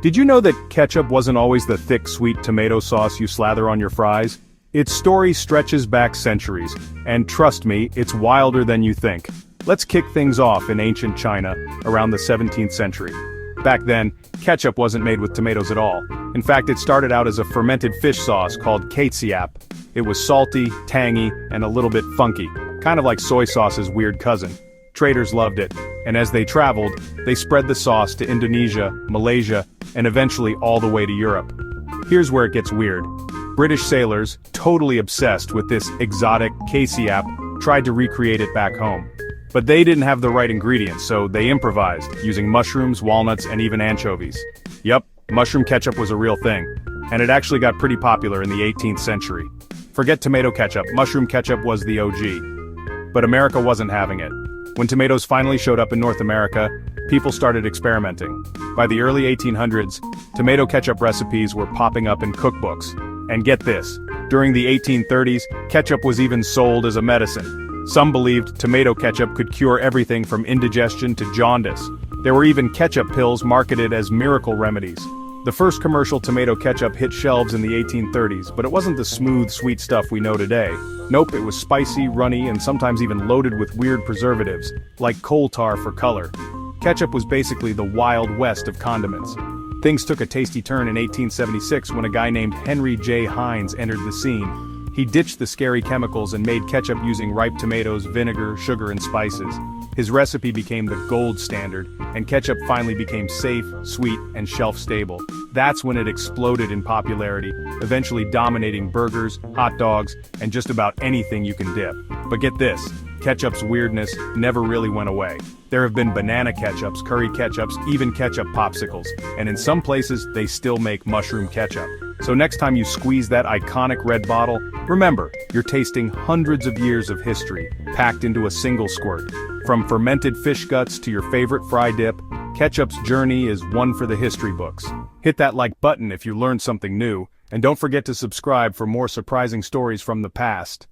Did you know that ketchup wasn't always the thick, sweet tomato sauce you slather on your fries? Its story stretches back centuries, and trust me, it's wilder than you think. Let's kick things off in ancient China, around the 17th century. Back then, ketchup wasn't made with tomatoes at all. In fact, it started out as a fermented fish sauce called ketchup. It was salty, tangy, and a little bit funky, kind of like soy sauce's weird cousin. Traders loved it, and as they traveled, they spread the sauce to Indonesia, Malaysia, and eventually all the way to Europe. Here's where it gets weird. British sailors, totally obsessed with this exotic ketchup, tried to recreate it back home. But they didn't have the right ingredients, so they improvised, using mushrooms, walnuts, and even anchovies. Yup, mushroom ketchup was a real thing, and it actually got pretty popular in the 18th century. Forget tomato ketchup, mushroom ketchup was the OG. But America wasn't having it. When tomatoes finally showed up in North America, people started experimenting. By the early 1800s, tomato ketchup recipes were popping up in cookbooks. And get this, during the 1830s, ketchup was even sold as a medicine. Some believed tomato ketchup could cure everything from indigestion to jaundice. There were even ketchup pills marketed as miracle remedies. The first commercial tomato ketchup hit shelves in the 1830s, but it wasn't the smooth, sweet stuff we know today. Nope, it was spicy, runny, and sometimes even loaded with weird preservatives, like coal tar for color. Ketchup was basically the Wild West of condiments. Things took a tasty turn in 1876 when a guy named Henry J. Heinz entered the scene. He ditched the scary chemicals and made ketchup using ripe tomatoes, vinegar, sugar, and spices. His recipe became the gold standard, and ketchup finally became safe, sweet, and shelf-stable. That's when it exploded in popularity, eventually dominating burgers, hot dogs, and just about anything you can dip. But get this, ketchup's weirdness never really went away. There have been banana ketchups, curry ketchups, even ketchup popsicles, and in some places they still make mushroom ketchup. So next time you squeeze that iconic red bottle, remember, you're tasting hundreds of years of history, packed into a single squirt. From fermented fish guts to your favorite fry dip, ketchup's journey is one for the history books. Hit that like button if you learned something new, and don't forget to subscribe for more surprising stories from the past.